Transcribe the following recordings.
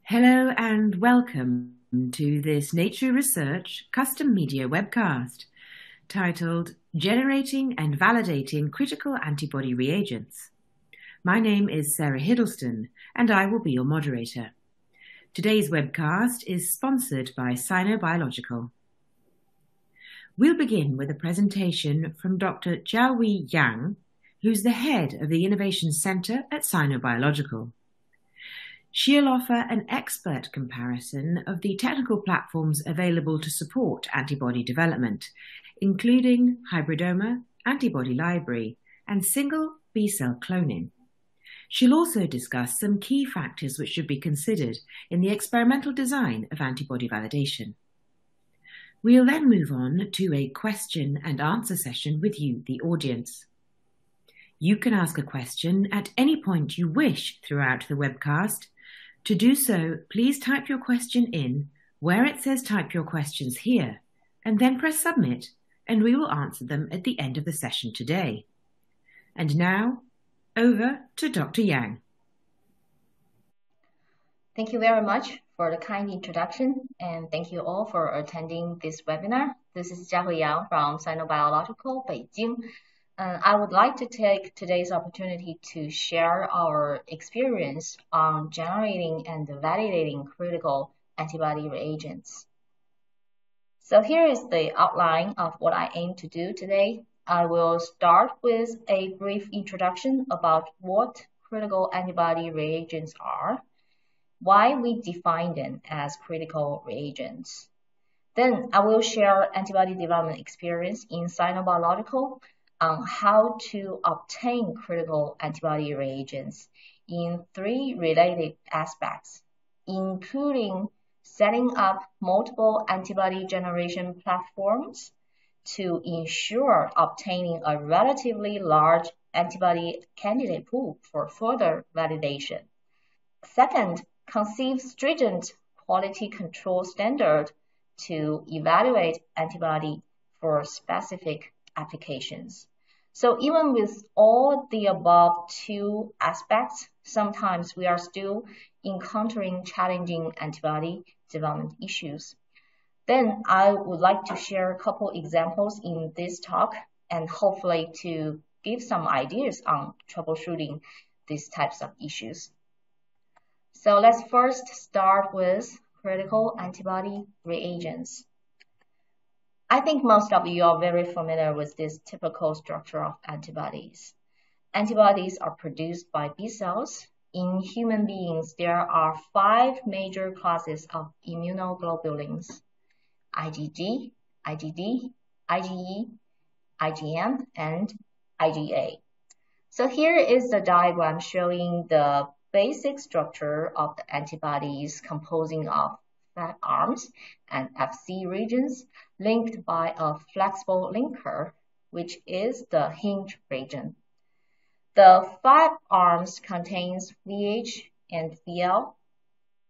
Hello and welcome to this Nature Research custom media webcast titled Generating and Validating Critical Antibody Reagents. My name is Sarah Hiddleston and I will be your moderator. Today's webcast is sponsored by Sinobiological. We'll begin with a presentation from Dr. Jiahui Yang, who's the head of the Innovation Center at Sinobiological. She'll offer an expert comparison of the technical platforms available to support antibody development, including hybridoma, antibody library, and single B-cell cloning. She'll also discuss some key factors which should be considered in the experimental design of antibody validation. We'll then move on to a question and answer session with you, the audience. You can ask a question at any point you wish throughout the webcast. To do so, please type your question in where it says type your questions here, and then press submit, and we will answer them at the end of the session today. And now, over to Dr. Yang. Thank you very much for the kind introduction, and thank you all for attending this webinar. This is Jiahui Yang from Sinobiological, Beijing. I would like to take today's opportunity to share our experience on generating and validating critical antibody reagents. So here is the outline of what I aim to do today. I will start with a brief introduction about what critical antibody reagents are, why we define them as critical reagents. Then I will share antibody development experience in Sinobiological on how to obtain critical antibody reagents in 3 related aspects, including setting up multiple antibody generation platforms to ensure obtaining a relatively large antibody candidate pool for further validation. Second, conceive stringent quality control standard to evaluate antibody for specific applications. So even with all the above 2 aspects, sometimes we are still encountering challenging antibody development issues. Then I would like to share a couple examples in this talk and hopefully to give some ideas on troubleshooting these types of issues. So let's first start with critical antibody reagents. I think most of you are very familiar with this typical structure of antibodies. Antibodies are produced by B cells. In human beings, there are 5 major classes of immunoglobulins: IgG, IgD, IgE, IgM, and IgA. So here is the diagram showing the basic structure of the antibodies composing of fat arms and Fc regions linked by a flexible linker, which is the hinge region. The fat arms contains VH and VL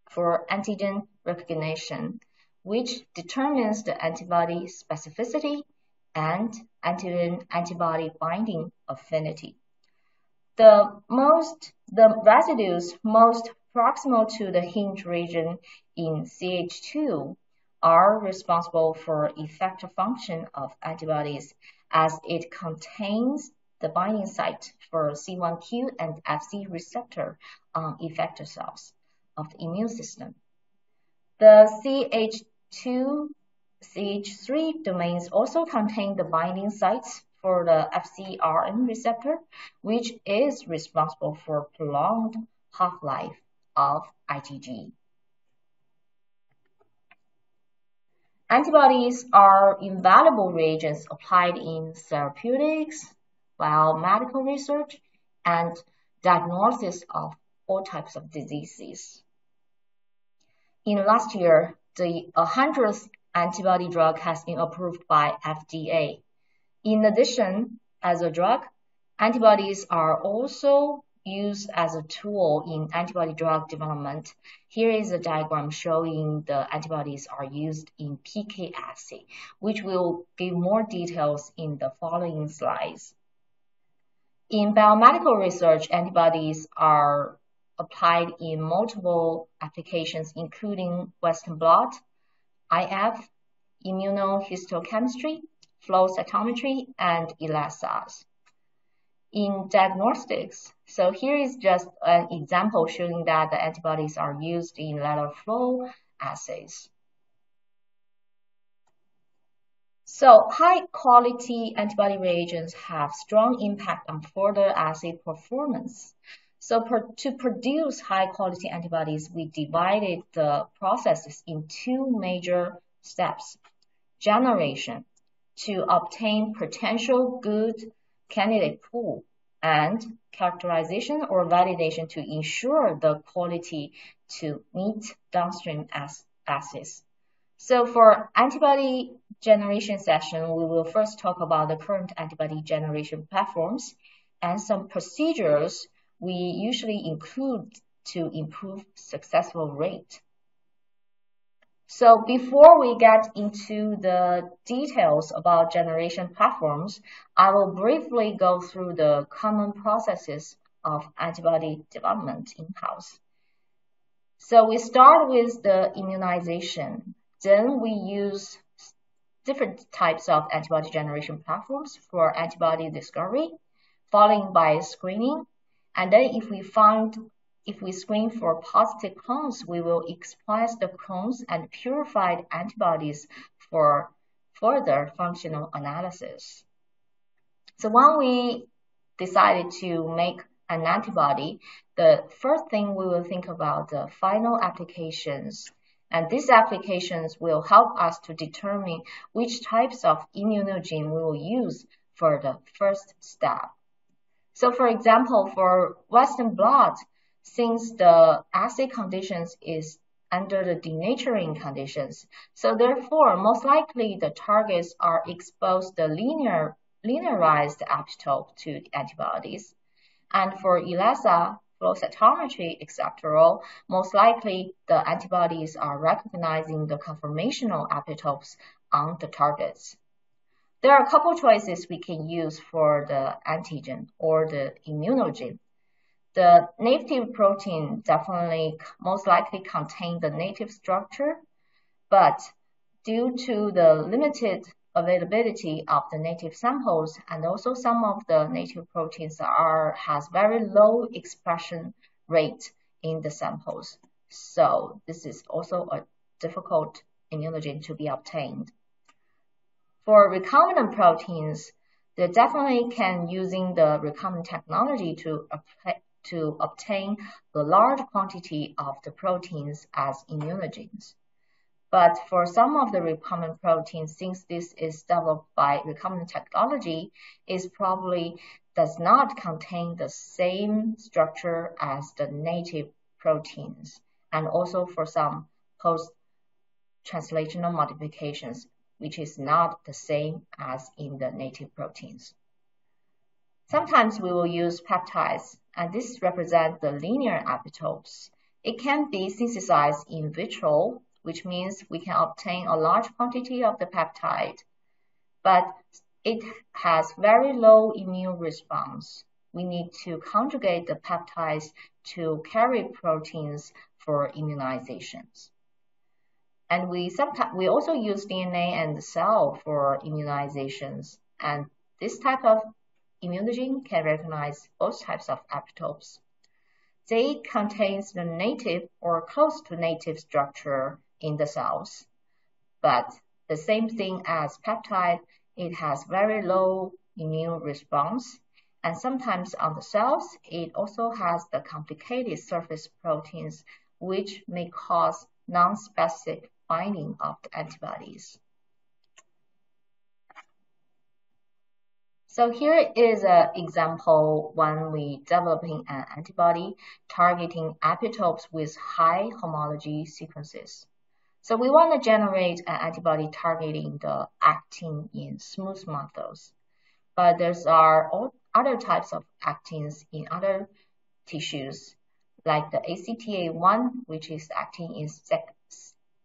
for antigen recognition, which determines the antibody specificity and antigen-antibody binding affinity. The residues most proximal to the hinge region in CH2 are responsible for effector function of antibodies, as it contains the binding site for C1q and Fc receptor on effector cells of the immune system. The CH2, CH3 domains also contain the binding sites for the FcRn receptor, which is responsible for prolonged half-life of IgG. Antibodies are invaluable reagents applied in therapeutics, biomedical research, and diagnosis of all types of diseases. In last year, the 100th antibody drug has been approved by FDA. In addition, as a drug, antibodies are also used as a tool in antibody drug development. Here is a diagram showing the antibodies are used in PK assay, which will give more details in the following slides. In biomedical research, antibodies are applied in multiple applications, including Western blot, IF, immunohistochemistry, flow cytometry, and ELISAs. In diagnostics, so here is just an example showing that the antibodies are used in lateral flow assays. So high-quality antibody reagents have strong impact on further assay performance. So to produce high-quality antibodies, we divided the processes in two major steps. Generation, to obtain potential good candidate pool, and characterization or validation to ensure the quality to meet downstream assays. So for antibody generation session, we will first talk about the current antibody generation platforms and some procedures we usually include to improve successful rate. So before we get into the details about generation platforms, I will briefly go through the common processes of antibody development in-house. So we start with the immunization. Then we use different types of antibody generation platforms for antibody discovery, followed by screening. And then if we screen for positive clones, we will express the clones and purified antibodies for further functional analysis. So when we decided to make an antibody, the first thing we will think about the final applications. And these applications will help us to determine which types of immunogen we will use for the first step. So for example, for Western blot, since the assay conditions is under the denaturing conditions, so therefore most likely the targets are exposed the linearized epitope to the antibodies. And for ELISA, flow cytometry, etc., most likely the antibodies are recognizing the conformational epitopes on the targets. There are a couple choices we can use for the antigen or the immunogen. The native protein definitely most likely contain the native structure, but due to the limited availability of the native samples, and also some of the native proteins has very low expression rate in the samples. So this is also a difficult immunogen to be obtained. For recombinant proteins, they definitely can using the recombinant technology to obtain the large quantity of the proteins as immunogens. But for some of the recombinant proteins, since this is developed by recombinant technology, it probably does not contain the same structure as the native proteins. And also for some post-translational modifications, which is not the same as in the native proteins. Sometimes we will use peptides, and this represents the linear epitopes. It can be synthesized in vitro, which means we can obtain a large quantity of the peptide, but it has very low immune response. We need to conjugate the peptides to carry proteins for immunizations. And we also use DNA and cell for immunizations, and this type of immunogen can recognize both types of epitopes. They contain the native or close to native structure in the cells, but the same thing as peptide, it has very low immune response, and sometimes on the cells, it also has the complicated surface proteins, which may cause non-specific binding of the antibodies. So here is an example when we developing an antibody targeting epitopes with high homology sequences. So we want to generate an antibody targeting the actin in smooth muscles, but there are other types of actins in other tissues, like the ACTA1, which is actin in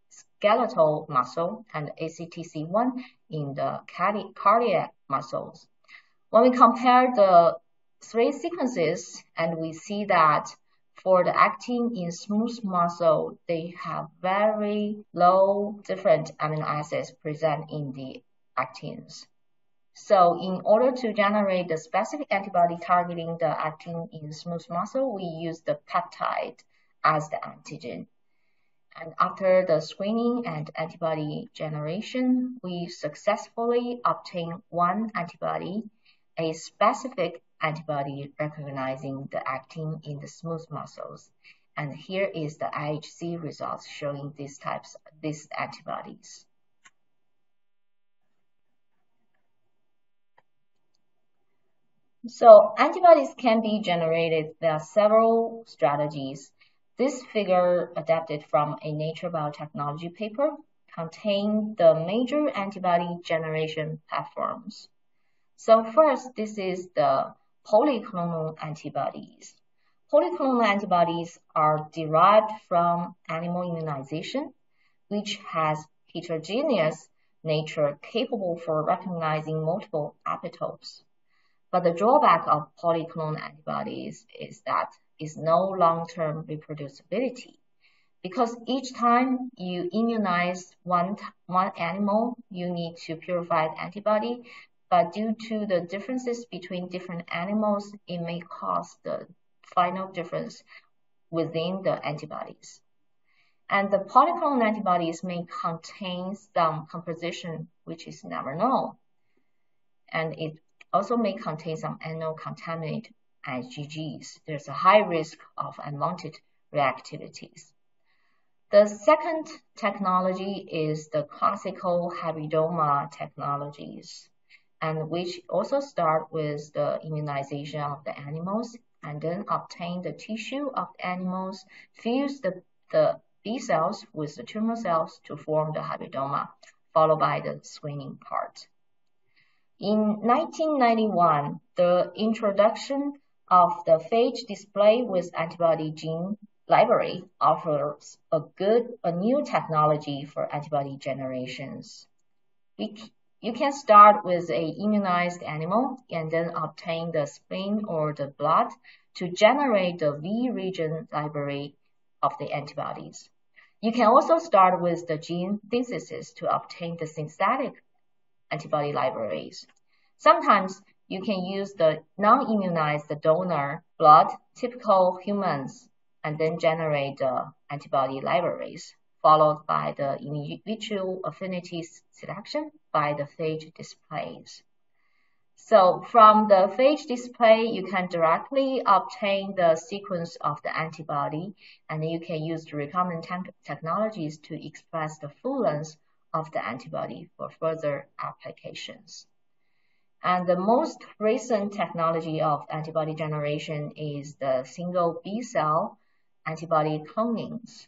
skeletal muscle, and ACTC1 in the cardiac muscles. When we compare the three sequences, and we see that for the actin in smooth muscle, they have very low different amino acids present in the actins. So in order to generate the specific antibody targeting the actin in smooth muscle, we use the peptide as the antigen. And after the screening and antibody generation, we successfully obtain one antibody, a specific antibody recognizing the actin in the smooth muscles. And here is the IHC results showing these antibodies. So antibodies can be generated via several strategies. This figure, adapted from a Nature Biotechnology paper, contains the major antibody generation platforms. So first, this is the polyclonal antibodies. Polyclonal antibodies are derived from animal immunization, which has heterogeneous nature capable for recognizing multiple epitopes. But the drawback of polyclonal antibodies is that is no long-term reproducibility, because each time you immunize one animal, you need to purify the antibody, but due to the differences between different animals, it may cause the final difference within the antibodies. And the polyclonal antibodies may contain some composition which is never known, and it also may contain some contaminated IgGs. There's a high risk of unwanted reactivities. The second technology is the classical hybridoma technologies, and which also start with the immunization of the animals and then obtain the tissue of the animals, fuse the B cells with the tumor cells to form the hybridoma, followed by the screening part. In 1991, the introduction of the phage display with antibody gene library offers a new technology for antibody generations. You can start with an immunized animal and then obtain the spleen or the blood to generate the V region library of the antibodies. You can also start with the gene synthesis to obtain the synthetic antibody libraries. Sometimes you can use the non-immunized donor blood, typical humans, and then generate the antibody libraries, followed by the in vitro affinity selection by the phage displays. So from the phage display, you can directly obtain the sequence of the antibody, and you can use the recombinant technologies to express the full length of the antibody for further applications. And the most recent technology of antibody generation is the single B cell antibody clonings.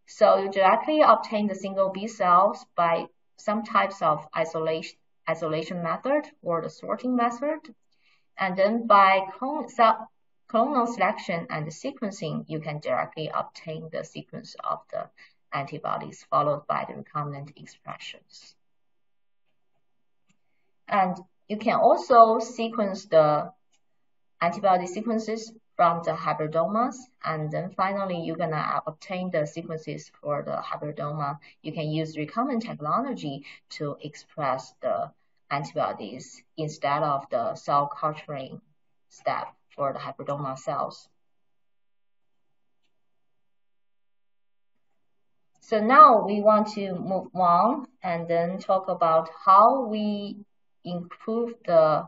So you directly obtain the single B cells by some types of isolation method or the sorting method. And then by clonal selection and sequencing, you can directly obtain the sequence of the antibodies followed by the recombinant expressions. And you can also sequence the antibody sequences from the hybridomas, and then finally you're gonna obtain the sequences for the hybridoma. You can use recombinant technology to express the antibodies instead of the cell culturing step for the hybridoma cells. So now we want to move on and then talk about how we improve the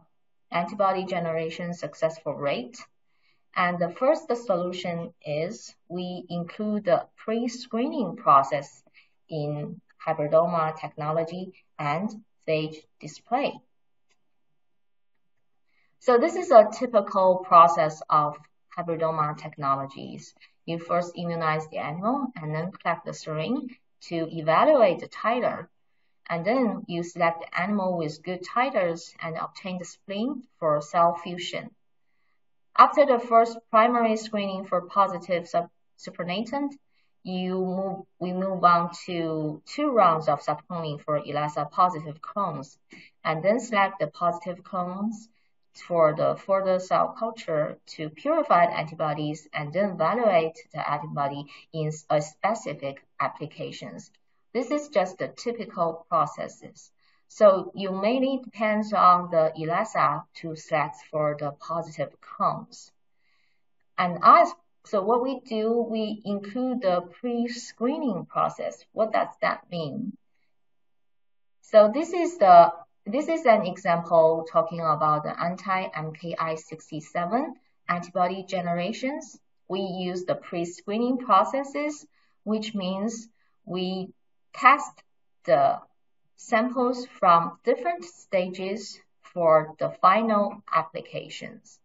antibody generation successful rate. And the first solution is we include the pre-screening process in hybridoma technology and phage display. So this is a typical process of hybridoma technologies. You first immunize the animal and then collect the syringe to evaluate the titer. And then you select the animal with good titers and obtain the spleen for cell fusion. After the first primary screening for positive supernatant, we move on to 2 rounds of subcloning for ELISA positive clones, and then select the positive clones for the further cell culture to purify the antibodies and then evaluate the antibody in a specific applications. This is just the typical processes. So you mainly depends on the ELISA to select for the positive clones. And so what we do, we include the pre-screening process. What does that mean? So this is an example talking about the anti-MKI67 antibody generations. We use the pre-screening processes, which means we test the samples from different stages for the final applications.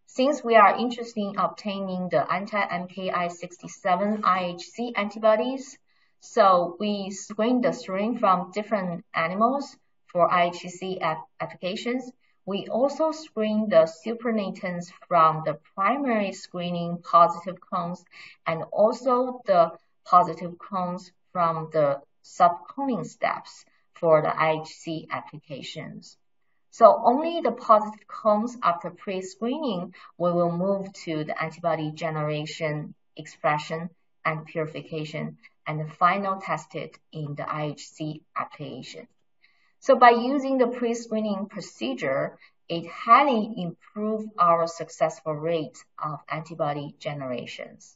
Since we are interested in obtaining the anti-MKI67 IHC antibodies, so we screen the serum from different animals for IHC applications. We also screen the supernatants from the primary screening positive clones and also the positive clones from the subcloning steps for the IHC applications. So only the positive clones after pre-screening, we will move to the antibody generation, expression, and purification, and the final tested in the IHC application. So by using the pre-screening procedure, it highly improved our successful rate of antibody generations.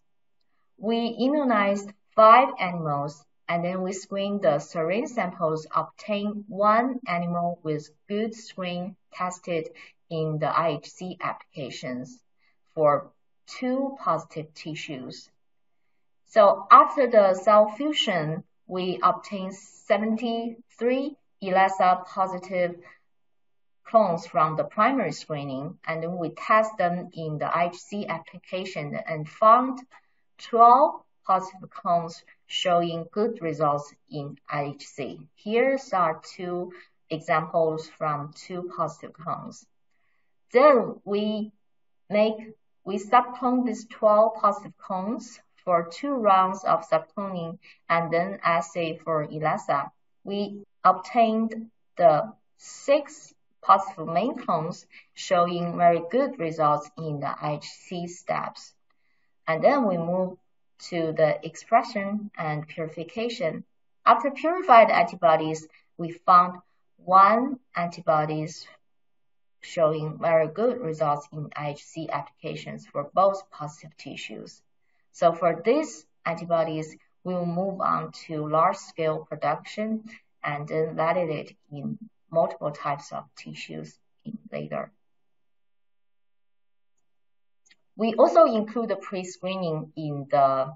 We immunized 5 animals, and then we screened the serum samples, obtained 1 animal with good screen tested in the IHC applications for 2 positive tissues. So after the cell fusion, we obtained 73 ELISA positive clones from the primary screening, and then we test them in the IHC application and found 12 positive clones showing good results in IHC. Here are 2 examples from 2 positive clones. Then we subclone these 12 positive clones for 2 rounds of subcloning and then assay for ELISA. We obtained the 6 positive main clones showing very good results in the IHC steps. And then we move to the expression and purification. After purified antibodies, we found 1 antibodies showing very good results in IHC applications for both positive tissues. So for these antibodies, we will move on to large-scale production and then validate in multiple types of tissues later. We also include the pre-screening in the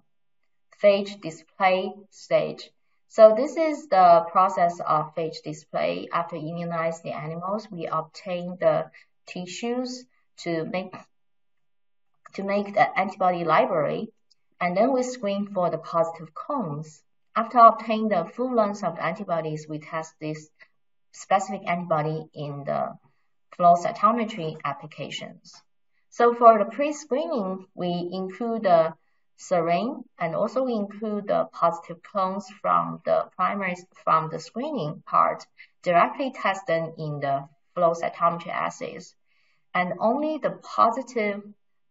phage display stage. So this is the process of phage display. After immunize the animals, we obtain the tissues to make the antibody library, and then we screen for the positive clones. After obtaining the full length of the antibodies, we test this specific antibody in the flow cytometry applications. So for the pre-screening, we include the serum and also we include the positive clones from the screening part, directly test them in the flow cytometry assays. And only the positive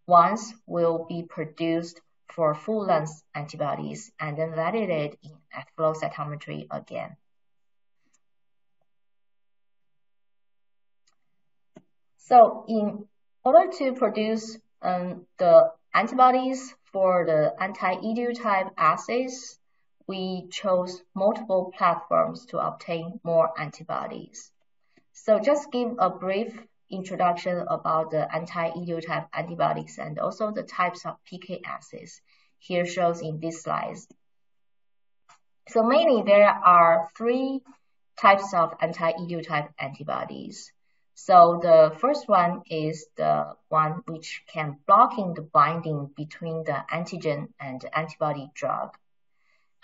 ones will be produced for full-length antibodies and then validated in flow cytometry again. So in order to produce the antibodies for the anti-EDU type assays, we chose multiple platforms to obtain more antibodies. So just give a brief introduction about the anti-EDU type antibodies and also the types of PK assays here shows in this slides. So mainly there are 3 types of anti-EDU type antibodies. So the first one is the one which can blocking the binding between the antigen and the antibody drug.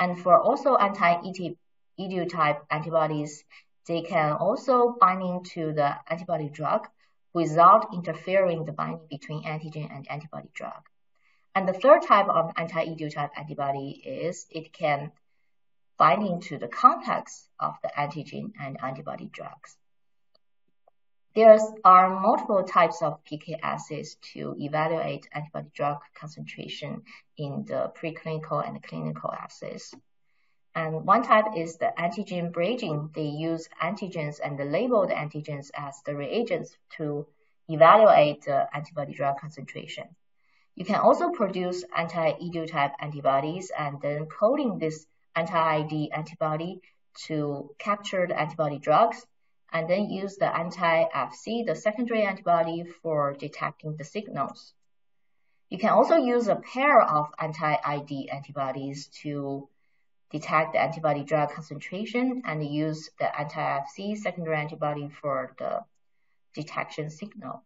And for also anti-EDU type antibodies, they can also binding to the antibody drug without interfering the binding between antigen and antibody drug. And the third type of anti-EDU type antibody is it can binding to the complex of the antigen and antibody drugs. There are multiple types of PK assays to evaluate antibody drug concentration in the preclinical and clinical assays. And one type is the antigen bridging. They use antigens and the labeled antigens as the reagents to evaluate the antibody drug concentration. You can also produce anti-idiotype antibodies and then coding this anti-ID antibody to capture the antibody drugs, and then use the anti-Fc, the secondary antibody, for detecting the signals. You can also use a pair of anti-ID antibodies to detect the antibody drug concentration and use the anti-Fc secondary antibody for the detection signal.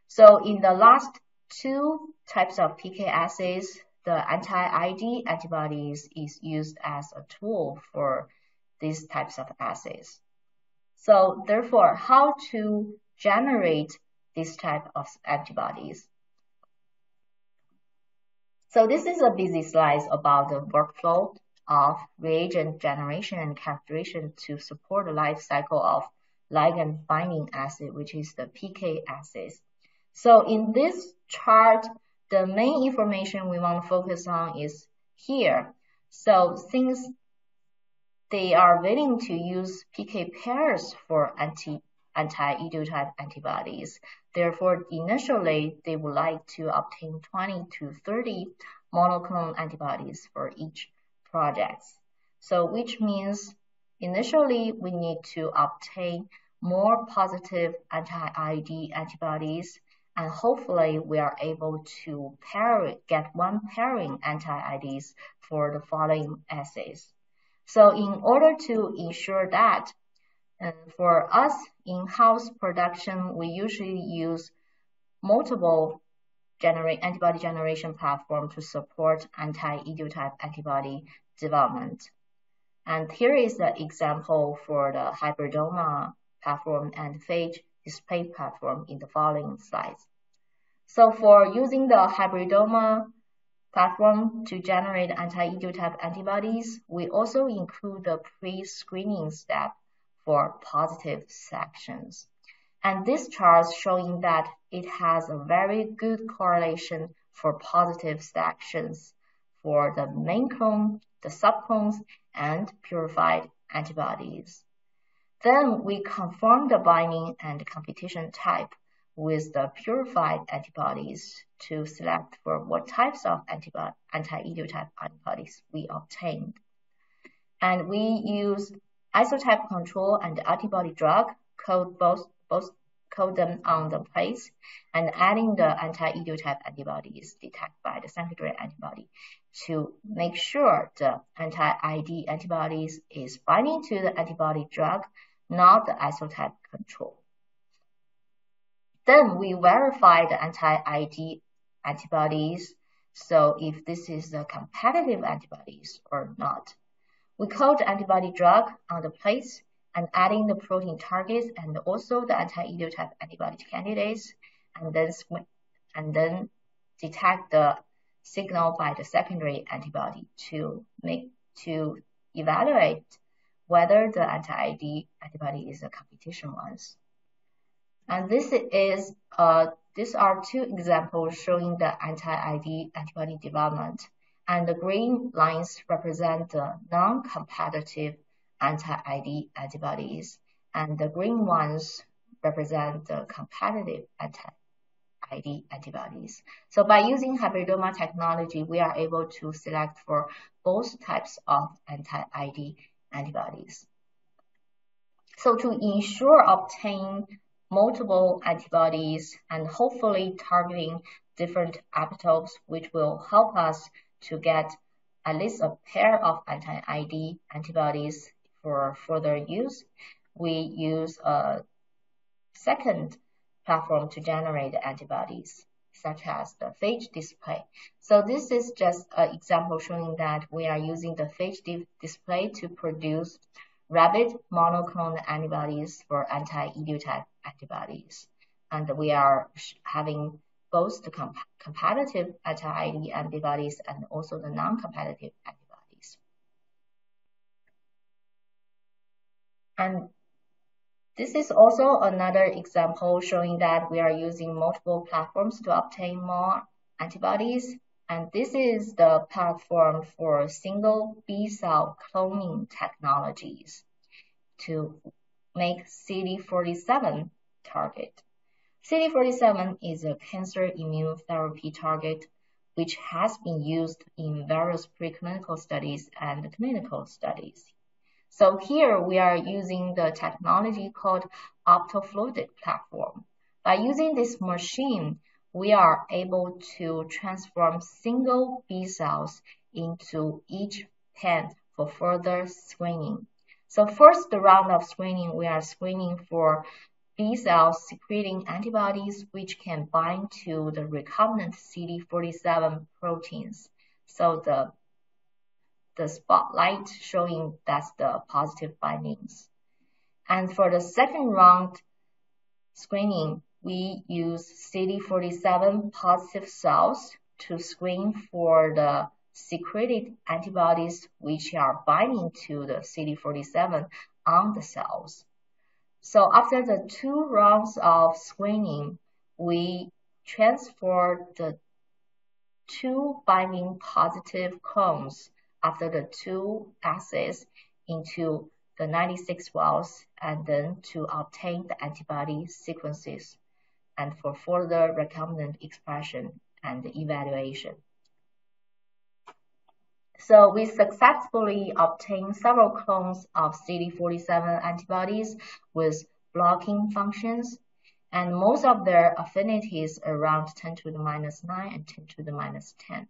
So in the last two types of PK assays, the anti-ID antibodies is used as a tool for these types of assays. So therefore, how to generate this type of antibodies? So this is a busy slide about the workflow of reagent generation and calibration to support the life cycle of ligand binding assay, which is the PK assays. So in this chart, the main information we want to focus on is here. So since they are willing to use PK pairs for anti-idiotype antibodies, therefore, initially, they would like to obtain 20 to 30 monoclonal antibodies for each project. So which means initially, we need to obtain more positive anti-ID antibodies, and hopefully, we are able to get one pairing anti-IDs for the following assays. So in order to ensure that, for us in-house production, we usually use multiple antibody generation platform to support anti-idiotype antibody development. And here is the example for the hybridoma platform and phage display platform in the following slides. So for using the hybridoma platform to generate anti-idiotype antibodies, we also include the pre-screening step for positive sections. And this chart is showing that it has a very good correlation for positive sections for the main clone, the subclones, and purified antibodies. Then we confirm the binding and competition type with the purified antibodies to select for what types of anti-idiotype antibodies we obtained. And we use isotype control and antibody drug, both code them on the place, and adding the anti-idiotype antibodies detected by the secondary antibody to make sure the anti-ID antibodies is binding to the antibody drug, not the isotype control. Then we verify the anti-ID antibodies, so if this is the competitive antibodies or not. We code the antibody drug on the place and adding the protein targets and also the anti-idiotype antibody candidates, and then detect the signal by the secondary antibody to evaluate whether the anti-ID antibody is a competition ones. And these are two examples showing the anti-ID antibody development, and the green lines represent the non-competitive anti-ID antibodies, and the green ones represent the competitive anti-ID antibodies. So by using hybridoma technology, we are able to select for both types of anti-ID antibodies. So to ensure obtain multiple antibodies and hopefully targeting different epitopes, which will help us to get at least a pair of anti-ID antibodies for further use, we use a second platform to generate antibodies, such as the phage display. So this is just an example showing that we are using the phage display to produce rapid monoclonal antibodies for anti-idiotype antibodies. And we are having both the competitive anti-ID antibodies and also the non-competitive antibodies. And This is also another example showing that we are using multiple platforms to obtain more antibodies. And this is the platform for single B-cell cloning technologies to make CD47 target. CD47 is a cancer immunotherapy target which has been used in various preclinical studies and clinical studies. So here we are using the technology called optofluidic platform. By using this machine, we are able to transform single B cells into each pan for further screening. So first the round of screening, we are screening for B cells secreting antibodies which can bind to the recombinant CD47 proteins. So the spotlight showing that's the positive bindings. And for the second round screening, we use CD47 positive cells to screen for the secreted antibodies which are binding to the CD47 on the cells. So after the 2 rounds of screening, we transfer the 2 binding positive clones after the 2 assays into the 96 wells and then to obtain the antibody sequences and for further recombinant expression and evaluation. So we successfully obtained several clones of CD47 antibodies with blocking functions, and most of their affinities around 10 to the minus 9 and 10 to the minus 10.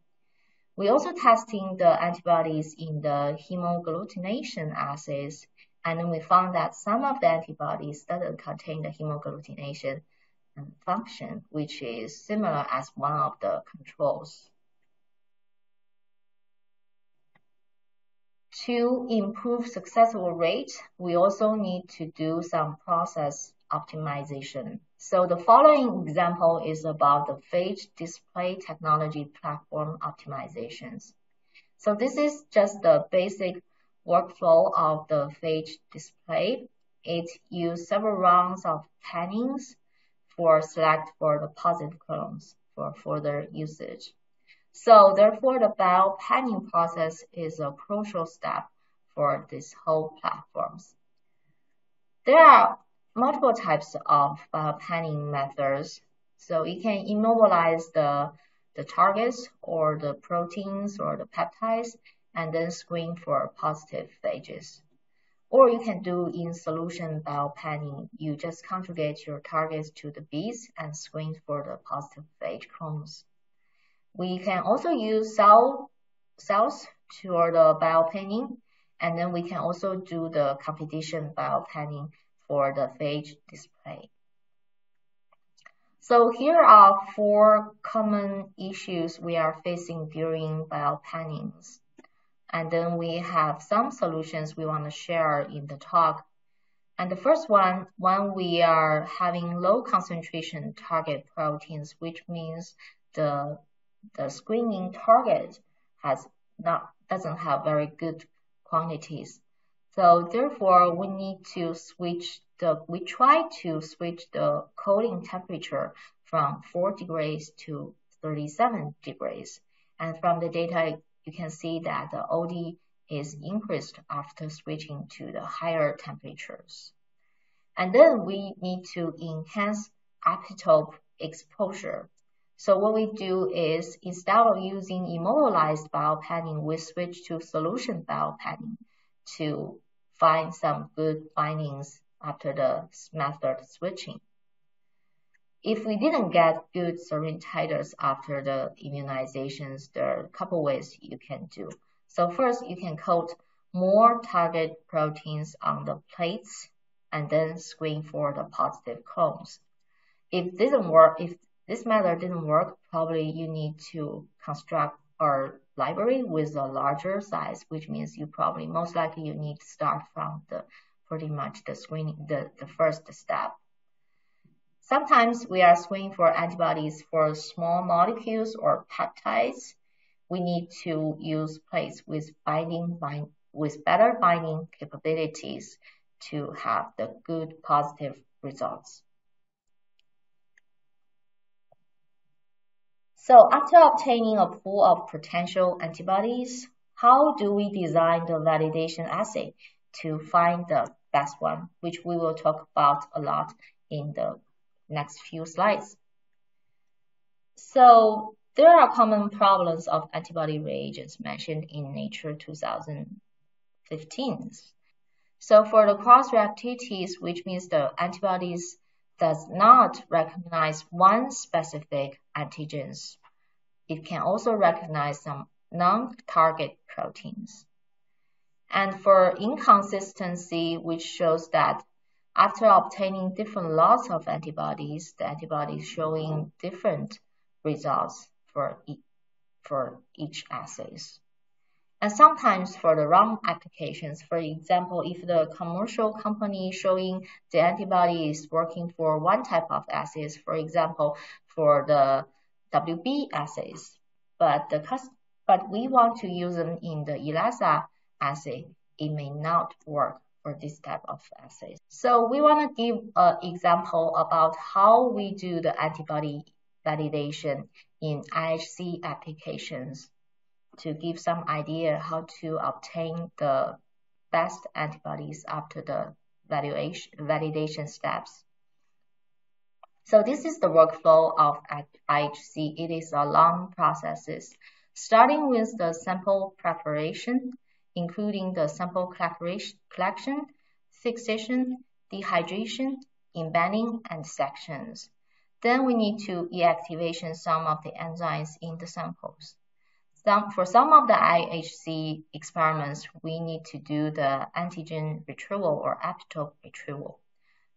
We also testing the antibodies in the hemagglutination assays, and then we found that some of the antibodies doesn't contain the hemagglutination function, which is similar as one of the controls. To improve successful rate, we also need to do some process optimization. So the following example is about the phage display technology platform optimizations. So this is just the basic workflow of the phage display. It uses several rounds of pannings for select for the positive clones for further usage. So therefore, the bio-panning process is a crucial step for this whole platforms. There are multiple types of bio-panning methods. So you can immobilize the targets or the proteins or the peptides and then screen for positive phages. Or you can do in solution bio-panning. You just conjugate your targets to the beads and screen for the positive phage clones. We can also use cells for the bio-panning, and then we can also do the competition bio-panning for the phage display. So here are 4 common issues we are facing during bio-pannings. And then we have some solutions we want to share in the talk. And the first one, when we are having low concentration target proteins, which means the screening target doesn't have very good quantities. So therefore, we try to switch the cooling temperature from 4 degrees to 37 degrees. And from the data, you can see that the OD is increased after switching to the higher temperatures. And then we need to enhance epitope exposure. So what we do is, instead of using immobilized bio-panning, we switch to solution bio-panning to find some good findings after the method switching. If we didn't get good serine titers after the immunizations, there are a couple ways you can do. So first, you can coat more target proteins on the plates and then screen for the positive clones. If this method didn't work, probably you need to construct a library with a larger size, which means most likely you need to start from pretty much the screening, the first step. Sometimes we are screening for antibodies for small molecules or peptides. We need to use plates with better binding capabilities to have the good positive results. So after obtaining a pool of potential antibodies, how do we design the validation assay to find the best one, which we will talk about a lot in the next few slides. So there are common problems of antibody reagents mentioned in Nature 2015. So for the cross-reactivities, which means the antibodies does not recognize one specific antigens, it can also recognize some non-target proteins. And for inconsistency, which shows that after obtaining different lots of antibodies, the antibodies showing different results for each assays. And sometimes for the wrong applications, for example, if the commercial company showing the antibody is working for one type of assays, for example, for the WB assays, but we want to use them in the ELISA assay, it may not work for this type of assays. So we want to give an example about how we do the antibody validation in IHC applications to give some idea how to obtain the best antibodies after the validation steps. So this is the workflow of IHC. It is a long process, starting with the sample preparation, including the sample collection, fixation, dehydration, embedding, and sections. Then we need to reactivate some of the enzymes in the samples. For some of the IHC experiments, we need to do the antigen retrieval or epitope retrieval.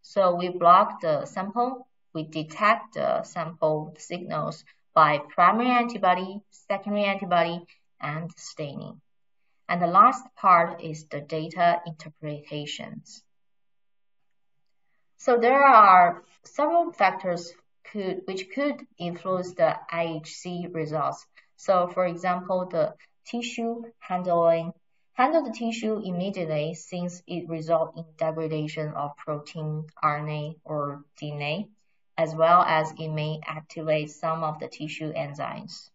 So we block the sample, we detect the sample signals by primary antibody, secondary antibody, and staining. And the last part is the data interpretations. So there are several factors which could influence the IHC results. So for example, the tissue handle the tissue immediately since it results in degradation of protein, RNA, or DNA, as well as it may activate some of the tissue enzymes.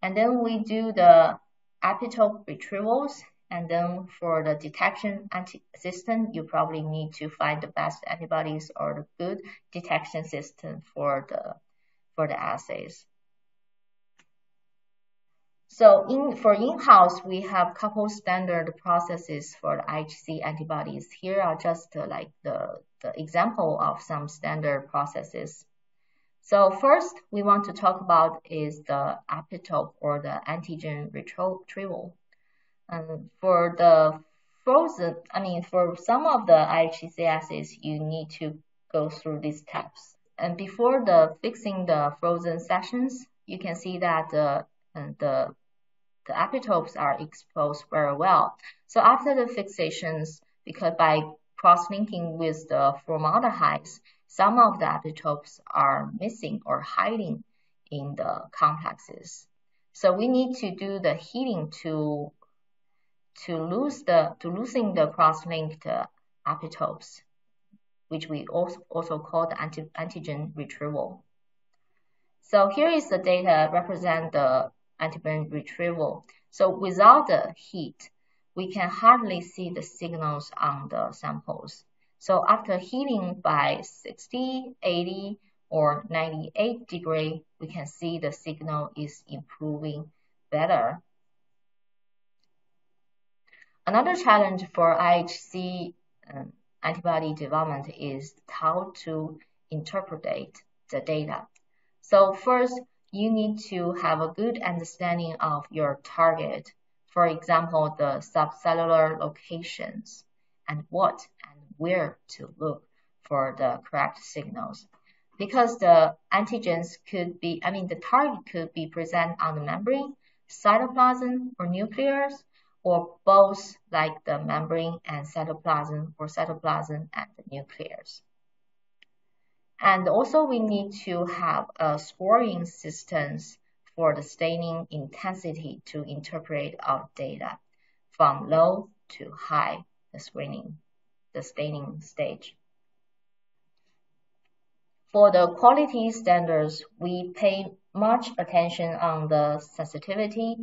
And then we do the epitope retrievals, and then for the detection system, you probably need to find the best antibodies or the good detection system for the assays. So for in-house, we have couple standard processes for the IHC antibodies. Here are just like the example of some standard processes. So first, we want to talk about is the epitope or the antigen retrieval. For the frozen, for some of the IHC assays, you need to go through these steps. And before fixing the frozen sections, you can see that the epitopes are exposed very well. So after the fixations, because by cross-linking with the formaldehydes, some of the epitopes are missing or hiding in the complexes. So we need to do the heating to loosen the cross-linked epitopes, which we also call the antigen retrieval. So here is the data represent the antigen retrieval. So without the heat, we can hardly see the signals on the samples. So after heating by 60, 80, or 98 degrees, we can see the signal is improving better. Another challenge for IHC antibody development is how to interpret the data. So first, you need to have a good understanding of your target. For example, the subcellular locations and what and where to look for the correct signals. Because the antigens could be, the target could be present on the membrane, cytoplasm, or nucleus, or both like the membrane and cytoplasm, or cytoplasm and the nucleus. And also we need to have a scoring systems for the staining intensity to interpret our data from low to high, the screening. the staining stage. For the quality standards, we pay much attention on the sensitivity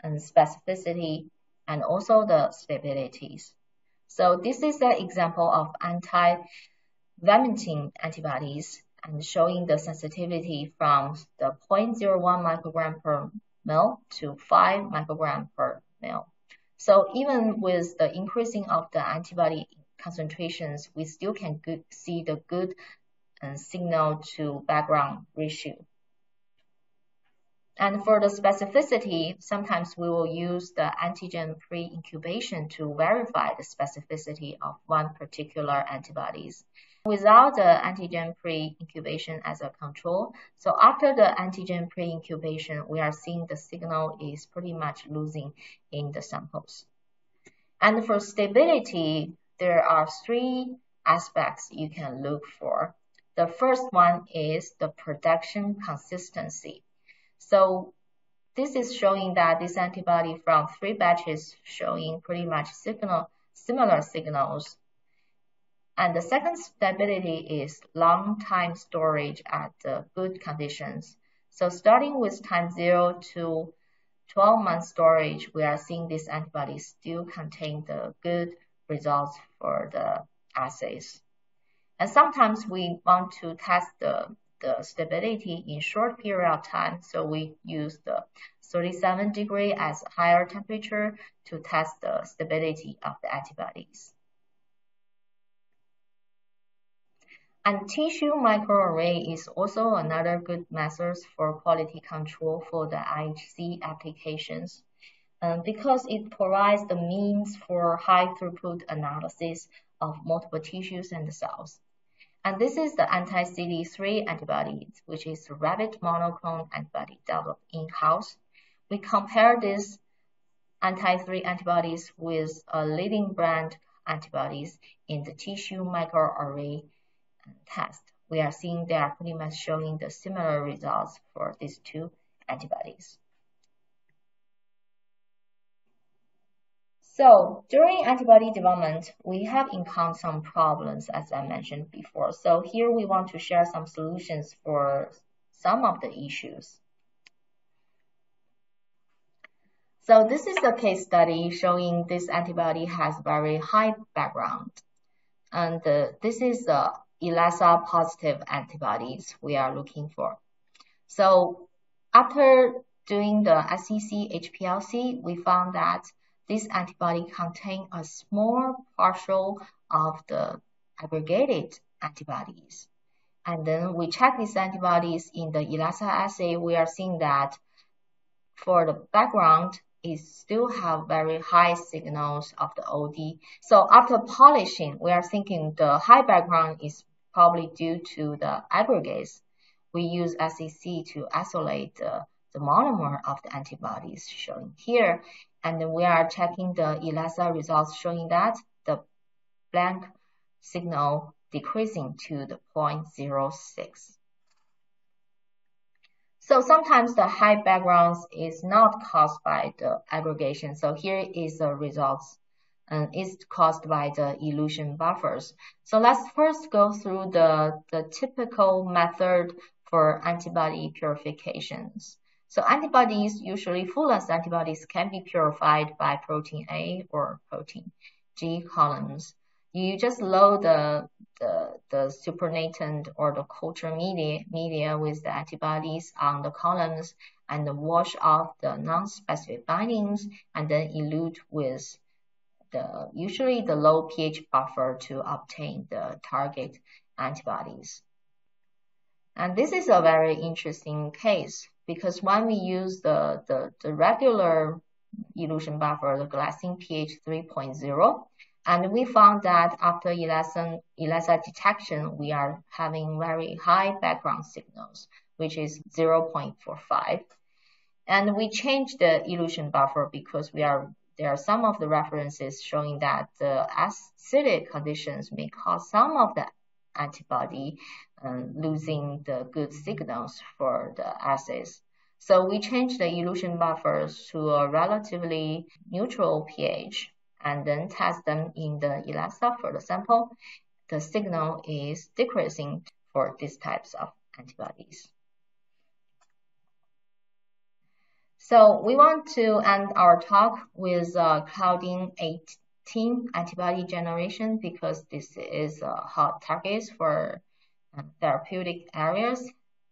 and specificity and also the stabilities. So this is an example of anti-vermentin antibodies and showing the sensitivity from the 0.01 microgram per ml to 5 microgram per ml. So even with the increasing of the antibody concentrations, we still can see the good signal to background ratio. And for the specificity, sometimes we will use the antigen pre-incubation to verify the specificity of one particular antibodies. Without the antigen pre-incubation as a control, so after the antigen pre-incubation, we are seeing the signal is pretty much losing in the samples. And for stability, there are 3 aspects you can look for. The first one is the production consistency. So this is showing that this antibody from 3 batches showing pretty much similar signals. And the second stability is long time storage at good conditions. So starting with time 0 to 12-month storage, we are seeing this antibody still contain the good results for the assays. And sometimes we want to test the stability in short period of time, so we use the 37 degree as higher temperature to test the stability of the antibodies. And tissue microarray is also another good method for quality control for the IHC applications, because it provides the means for high throughput analysis of multiple tissues and cells. And this is the anti-CD3 antibodies, which is a rabbit monoclonal antibody developed in-house. We compare these anti-3 antibodies with a leading brand antibodies in the tissue microarray test. We are seeing they are pretty much showing the similar results for these 2 antibodies. So during antibody development, we have encountered some problems, as I mentioned before. So here we want to share some solutions for some of the issues. So this is a case study showing this antibody has very high background. And this is the ELISA positive antibodies we are looking for. So after doing the SEC HPLC, we found that this antibody contains a small partial of the aggregated antibodies. And then we check these antibodies in the ELISA assay. We are seeing that for the background, it still have very high signals of the OD. So after polishing, we are thinking the high background is probably due to the aggregates. We use SEC to isolate the monomer of the antibodies shown here. And then we are checking the ELISA results showing that the blank signal decreasing to the 0.06. So sometimes the high backgrounds is not caused by the aggregation. So here is the results, and it's caused by the elution buffers. So let's first go through the typical method for antibody purifications. So antibodies, usually full-length antibodies, can be purified by protein A or protein G columns. You just load the supernatant or the culture media with the antibodies on the columns and wash off the non-specific bindings and then elute with usually the low pH buffer to obtain the target antibodies. And this is a very interesting case because when we use the regular elution buffer, the glycine pH 3.0, and we found that after ELISA detection, we are having very high background signals, which is 0.45. And we changed the elution buffer because there are some of the references showing that the acidic conditions may cause some of the antibody losing the good signals for the assays. So we changed the elution buffers to a relatively neutral pH and then test them in the ELISA for the sample, the signal is decreasing for these types of antibodies. So we want to end our talk with Claudin 18 antibody generation because this is a hot target for therapeutic areas.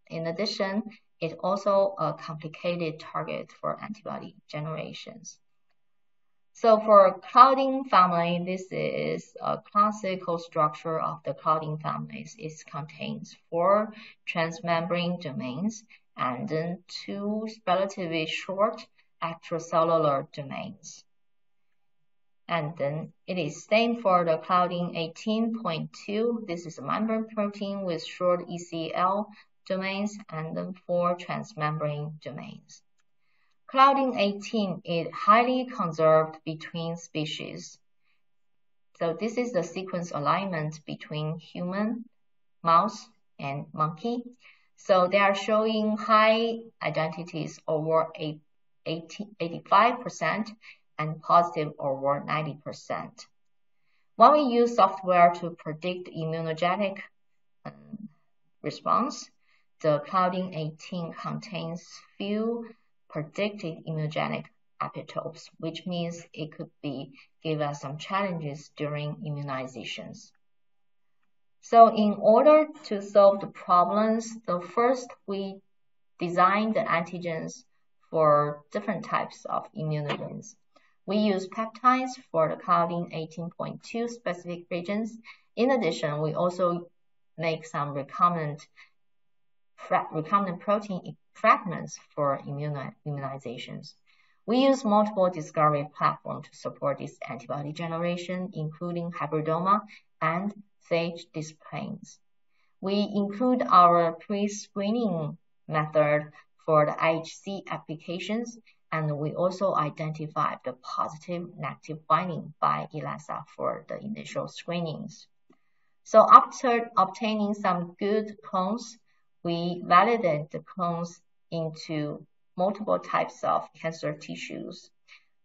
In addition, it's also a complicated target for antibody generations. So for Claudin family, this is a classical structure of the Claudin families. It contains 4 transmembrane domains and then 2 relatively short extracellular domains. And then it is same for the Claudin 18.2. This is a membrane protein with short ECL domains and then 4 transmembrane domains. Claudin 18 is highly conserved between species. So this is the sequence alignment between human, mouse, and monkey. So they are showing high identities over 85% and positive over 90%. When we use software to predict immunogenic response, the Claudin 18 contains few predicted immunogenic epitopes, which means it could give us some challenges during immunizations. So in order to solve the problems, first we designed the antigens for different types of immunogens. We use peptides for the Claudin 18.2 specific regions. In addition, we also make some recombinant protein fragments for immunizations. We use multiple discovery platforms to support this antibody generation, including hybridoma and phage displanes. We include our pre-screening method for the IHC applications, and we also identify the positive-negative binding by ELISA for the initial screenings. So after obtaining some good clones, we validate the clones into multiple types of cancer tissues,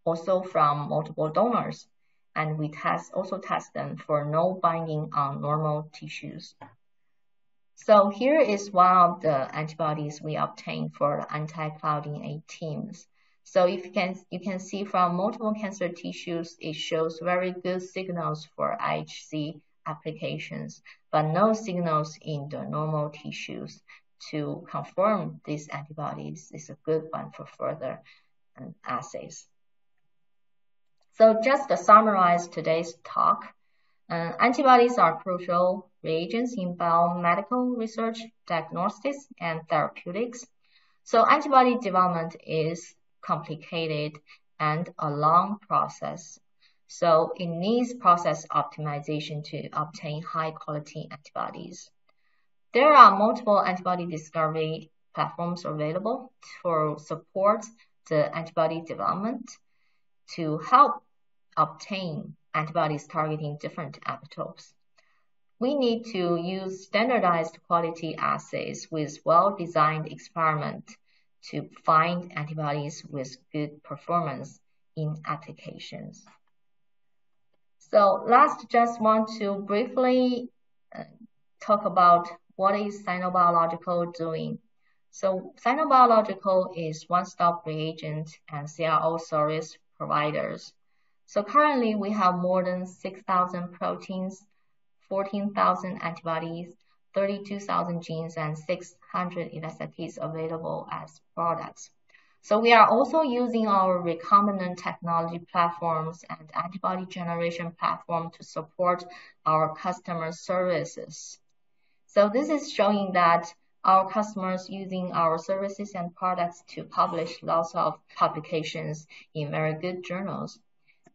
also from multiple donors, and we also test them for no binding on normal tissues. So here is one of the antibodies we obtained for the anti-Claudin 18s. So if you can see from multiple cancer tissues, it shows very good signals for IHC applications, but no signals in the normal tissues. To confirm these antibodies is a good one for further assays. So just to summarize today's talk, antibodies are crucial reagents in biomedical research, diagnostics, and therapeutics. So antibody development is complicated and a long process. So it needs process optimization to obtain high-quality antibodies. There are multiple antibody discovery platforms available for support the antibody development to help obtain antibodies targeting different epitopes. We need to use standardized quality assays with well-designed experiments to find antibodies with good performance in applications. So last, just want to briefly talk about what is Sinobiological doing. So Sinobiological is one-stop reagent and CRO service providers. So currently we have more than 6,000 proteins, 14,000 antibodies, 32,000 genes, and 600 ELISA kits available as products. So we are also using our recombinant technology platforms and antibody generation platform to support our customer services. So this is showing that our customers using our services and products to publish lots of publications in very good journals.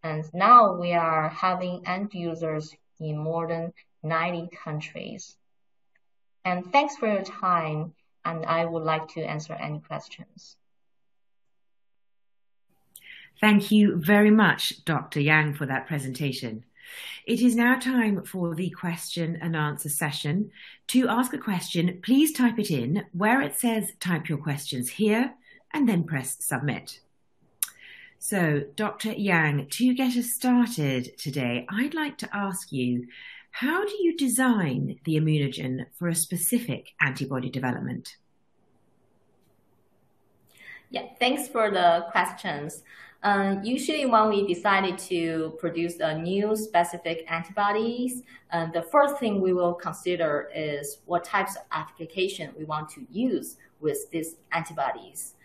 And now we are having end users in more than 90 countries. And thanks for your time, and I would like to answer any questions. Thank you very much, Dr. Yang, for that presentation. It is now time for the question and answer session. To ask a question, please type it in where it says type your questions here and then press submit. So, Dr. Yang, to get us started today, I'd like to ask you, how do you design the immunogen for a specific antibody development? Yeah, thanks for the questions. Usually when we decided to produce a new specific antibodies, the first thing we will consider is what types of application we want to use with these antibodies.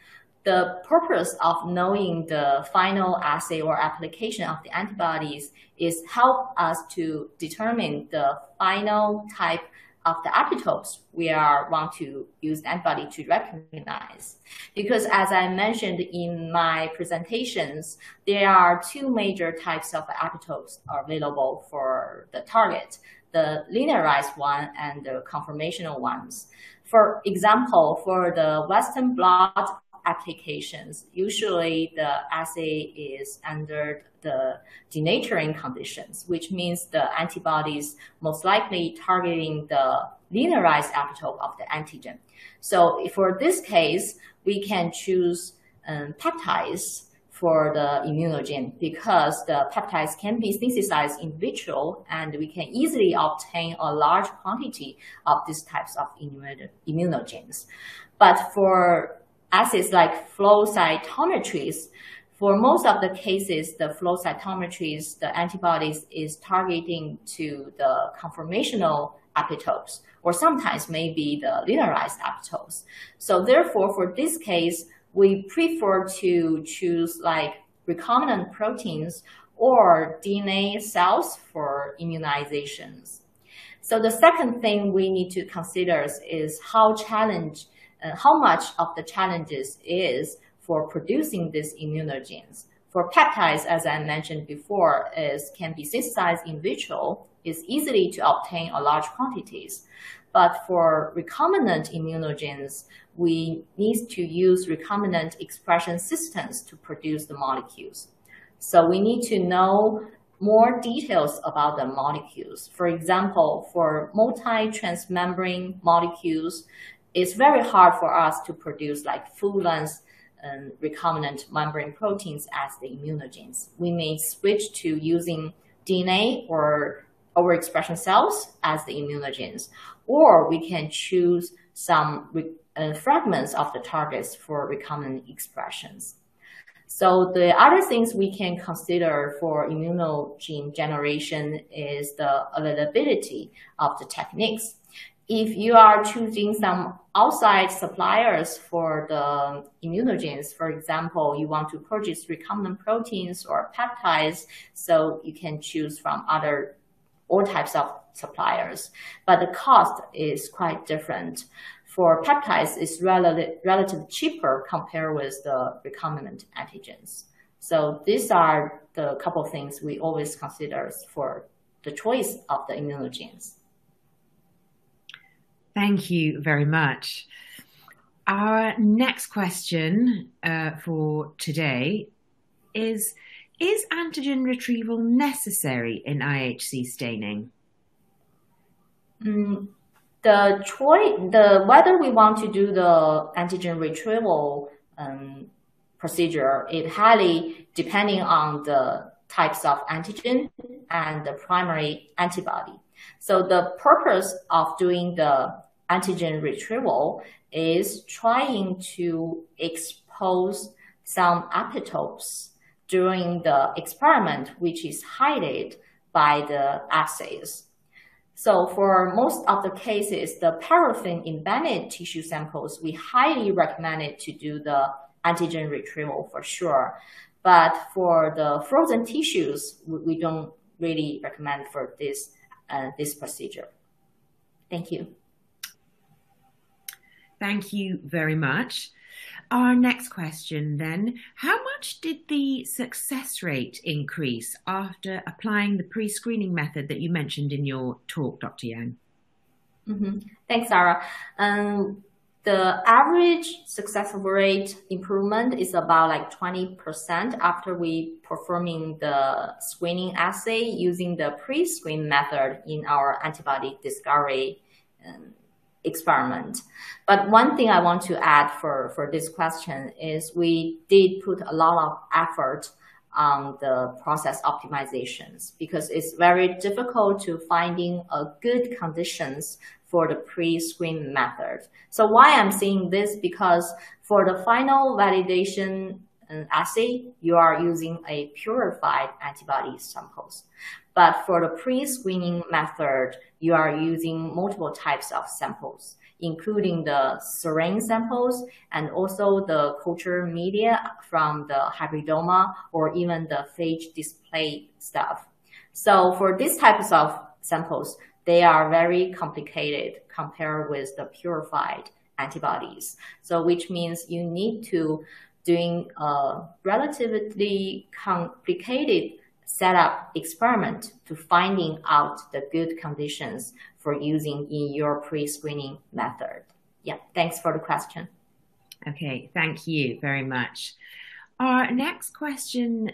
The purpose of knowing the final assay or application of the antibodies is help us to determine the final type of the epitopes we want to use the antibody to recognize. Because as I mentioned in my presentations, there are two major types of epitopes available for the target, the linearized one and the conformational ones. For example, for the Western blot applications, usually the assay is under the denaturing conditions, which means the antibodies most likely targeting the linearized epitope of the antigen. So for this case, we can choose peptides for the immunogen because the peptides can be synthesized in vitro and we can easily obtain a large quantity of these types of immunogens. But for assays like flow cytometries, for most of the cases, the flow cytometries, the antibodies is targeting to the conformational epitopes, or sometimes maybe the linearized epitopes. So therefore, for this case, we prefer to choose like recombinant proteins or DNA cells for immunizations. So the second thing we need to consider is how much of the challenges is for producing these immunogens. For peptides, as I mentioned before, can be synthesized in vitro, is easily to obtain a large quantities. But for recombinant immunogens, we need to use recombinant expression systems to produce the molecules. So we need to know more details about the molecules. For example, for multi-transmembrane molecules, it's very hard for us to produce like full-length recombinant membrane proteins as the immunogens. We may switch to using DNA or overexpression cells as the immunogens, or we can choose some fragments of the targets for recombinant expressions. So the other things we can consider for immunogen generation is the availability of the techniques. If you are choosing some outside suppliers for the immunogens, for example, you want to purchase recombinant proteins or peptides, so you can choose from all types of suppliers. But the cost is quite different. For peptides, it's relatively cheaper compared with the recombinant antigens. So these are the couple of things we always consider for the choice of the immunogens. Thank you very much. Our next question for today is antigen retrieval necessary in IHC staining? Whether we want to do the antigen retrieval procedure, it highly depending on the types of antigen and the primary antibody. So the purpose of doing the antigen retrieval is trying to expose some epitopes during the experiment, which is hidden by the assays. So for most of the cases, the paraffin-embedded tissue samples, we highly recommend it to do the antigen retrieval for sure. But for the frozen tissues, we don't really recommend for this procedure. Thank you. Thank you very much. Our next question then, how much did the success rate increase after applying the pre-screening method that you mentioned in your talk, Dr. Yang? Thanks, Sarah. The average success rate improvement is about like 20% after we performing the screening assay using the pre-screen method in our antibody discovery experiment. But one thing I want to add for this question is we did put a lot of effort on the process optimizations because it's very difficult to finding a good conditions for the pre-screen method. So why I'm saying this, because for the final validation assay, you are using a purified antibody samples. But for the pre-screening method, you are using multiple types of samples, including the syringe samples and also the culture media from the hybridoma or even the phage display stuff. So for these types of samples, they are very complicated compared with the purified antibodies. So which means you need to doing a relatively complicated setup experiment to finding out the good conditions for using in your pre-screening method. Yeah, thanks for the question. Okay, thank you very much. Our next question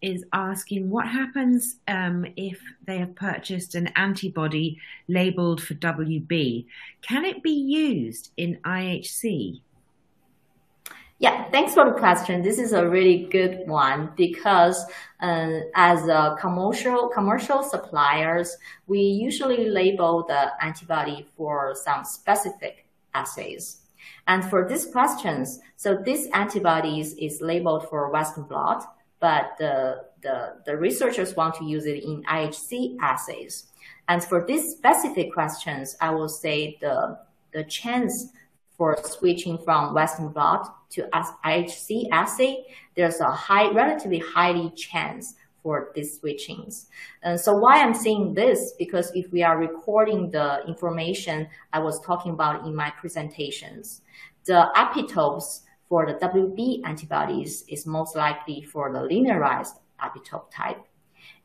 is asking what happens if they have purchased an antibody labeled for WB? Can it be used in IHC? Yeah, thanks for the question. This is a really good one because as a commercial suppliers, we usually label the antibody for some specific assays. And for these questions, so this antibodies is labeled for Western blot, but the researchers want to use it in IHC assays. And for these specific questions, I will say the chance for switching from Western blot to IHC assay, there's a relatively highly chance for these switchings. And so why I'm saying this, because if we are recording the information I was talking about in my presentations, the epitopes for the WB antibodies is most likely for the linearized epitope type.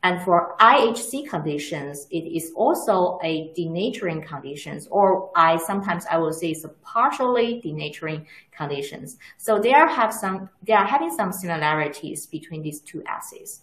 And for IHC conditions, it is also a denaturing conditions, or sometimes I will say it's a partially denaturing conditions. So they are having some similarities between these two assays.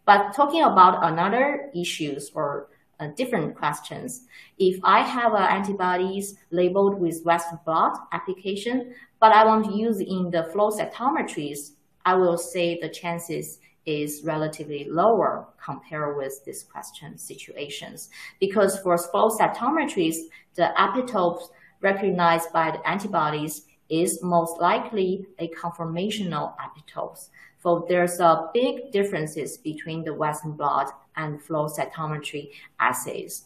But talking about another issues or different questions, if I have antibodies labeled with Western blot application, but I want to use in the flow cytometries, I will say the chances is relatively lower compared with this question situations. Because for flow cytometries, the epitopes recognized by the antibodies is most likely a conformational epitopes. So there's a big differences between the Western blot and flow cytometry assays.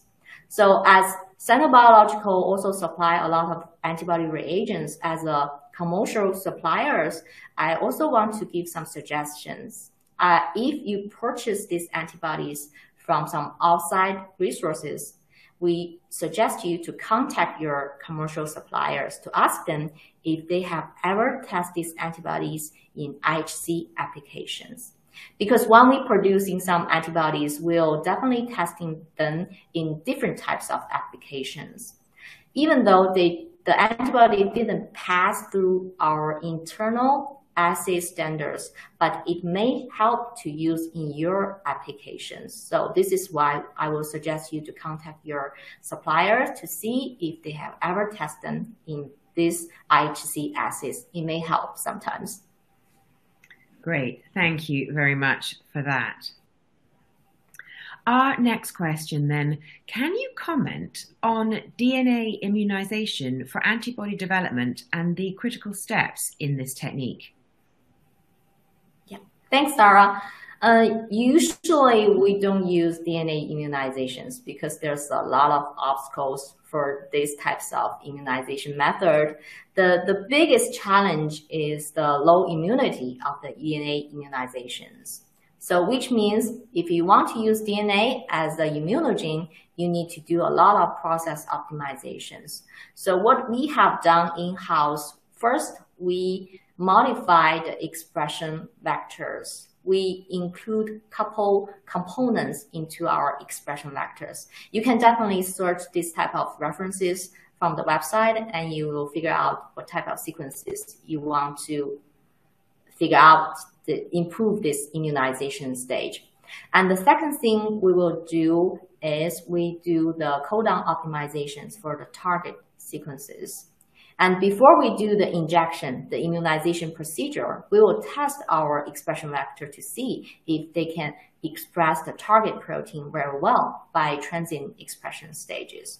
So as Sinobiological also supply a lot of antibody reagents as a commercial suppliers, I also want to give some suggestions. If you purchase these antibodies from some outside resources, we suggest you to contact your commercial suppliers to ask them if they have ever tested these antibodies in IHC applications. Because when we producing some antibodies, we'll definitely testing them in different types of applications. Even though the antibody didn't pass through our internal assay standards, but it may help to use in your applications. So this is why I will suggest you to contact your suppliers to see if they have ever tested them in these IHC assays. It may help sometimes. Great, thank you very much for that. Our next question then, can you comment on DNA immunization for antibody development and the critical steps in this technique? Thanks, Sarah. Usually we don't use DNA immunizations because there's a lot of obstacles for these types of immunization method. The biggest challenge is the low immunity of the DNA immunizations. So which means if you want to use DNA as the immunogen, you need to do a lot of process optimizations. So what we have done in-house, first we modify the expression vectors. We include couple components into our expression vectors. You can definitely search this type of references from the website and you will figure out what type of sequences you want to figure out to improve this immunization stage. And the second thing we will do is we do the codon optimizations for the target sequences. And before we do the injection, the immunization procedure, we will test our expression vector to see if they can express the target protein very well by transient expression stages.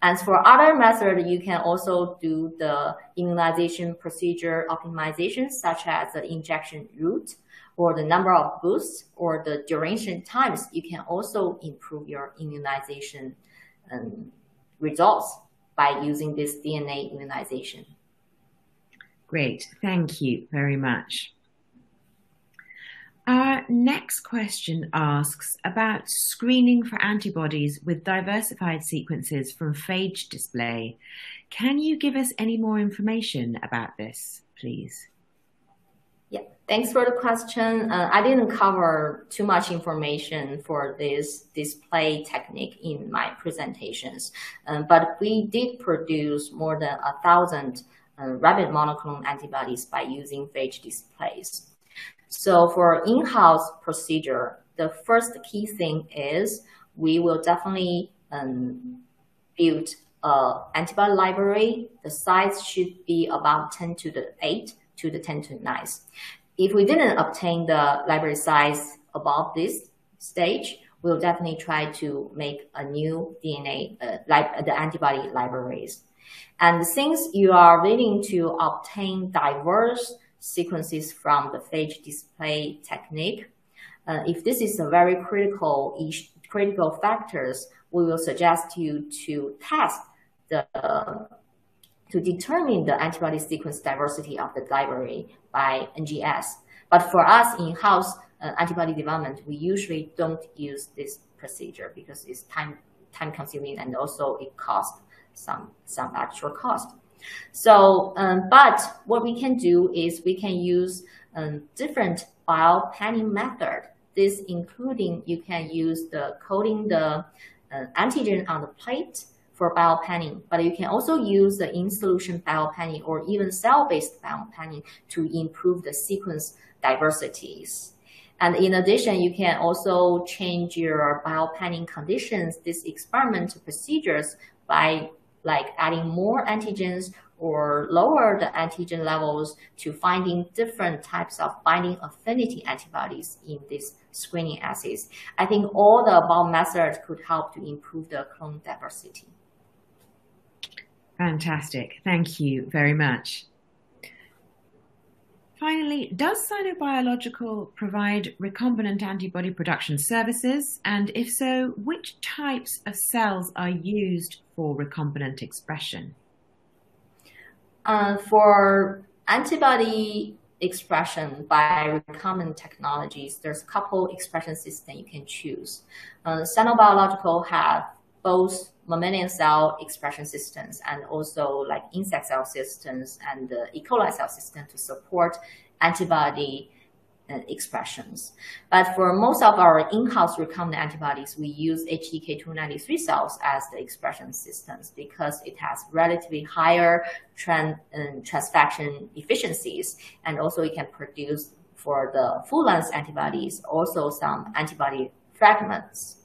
And for other methods, you can also do the immunization procedure optimization, such as the injection route, or the number of boosts, or the duration times. You can also improve your immunization results by using this DNA immunization. Great, thank you very much. Our next question asks about screening for antibodies with diversified sequences from phage display. Can you give us any more information about this, please? Yeah, thanks for the question. I didn't cover too much information for this display technique in my presentations, but we did produce more than 1,000 rapid monoclonal antibodies by using phage displays. So for in-house procedure, the first key thing is we will definitely build an antibody library. The size should be about 10 to the 8 to the 10 to the 9. If we didn't obtain the library size above this stage, we'll definitely try to make a new DNA, the antibody libraries. And since you are willing to obtain diverse sequences from the phage display technique, if this is a very critical factors, we will suggest you to test to determine the antibody sequence diversity of the library by NGS. But for us in-house antibody development, we usually don't use this procedure because it's time consuming and also it costs some extra cost. So, but what we can do is we can use different biopanning method. This including you can use the coating the antigen on the plate for biopanning, but you can also use the in-solution biopanning or even cell-based biopanning to improve the sequence diversities. And in addition, you can also change your biopanning conditions, these experimental procedures, by like adding more antigens or lower the antigen levels to finding different types of binding affinity antibodies in these screening assays. I think all the above methods could help to improve the clone diversity. Fantastic. Thank you very much. Finally, does Sinobiological provide recombinant antibody production services? And if so, which types of cells are used for recombinant expression? For antibody expression by recombinant technologies, there's a couple expression systems you can choose. Sinobiological have both mammalian cell expression systems and also like insect cell systems and E. coli cell system to support antibody expressions. But for most of our in-house recombinant antibodies, we use HEK293 cells as the expression systems because it has relatively higher transfection efficiencies, and also it can produce for the full-length antibodies also some antibody fragments.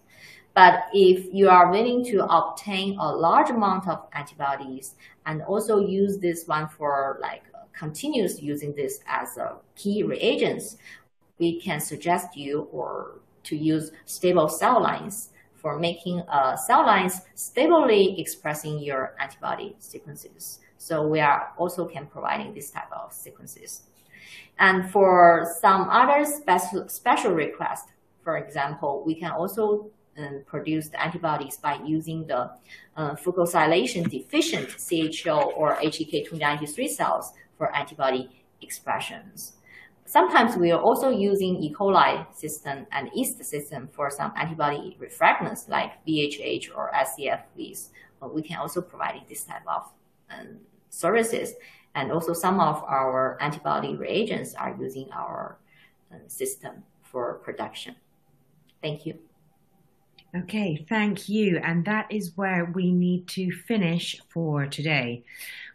But if you are willing to obtain a large amount of antibodies and also use this one for like continuous using this as a key reagents, we can suggest you to use stable cell lines for making cell lines stably expressing your antibody sequences. So we are also providing this type of sequences. And for some other special requests, for example, we can also produce the antibodies by using the fucosylation deficient CHO or HEK293 cells for antibody expressions. Sometimes we are also using E. coli system and yeast system for some antibody refractants like VHH or SCFVs. We can also provide this type of services. And also some of our antibody reagents are using our system for production. Thank you. Okay, thank you. And that is where we need to finish for today.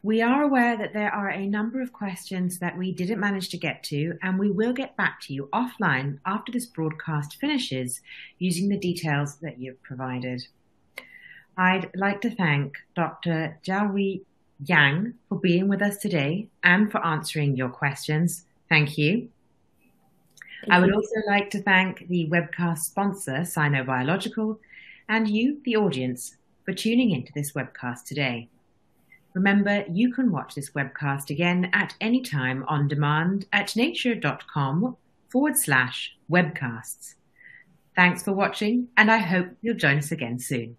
We are aware that there are a number of questions that we didn't manage to get to, and we will get back to you offline after this broadcast finishes using the details that you've provided. I'd like to thank Dr. Jiahui Yang for being with us today and for answering your questions. Thank you. I would also like to thank the webcast sponsor, Sinobiological, and you, the audience, for tuning into this webcast today. Remember, you can watch this webcast again at any time on demand at nature.com/webcasts. Thanks for watching, and I hope you'll join us again soon.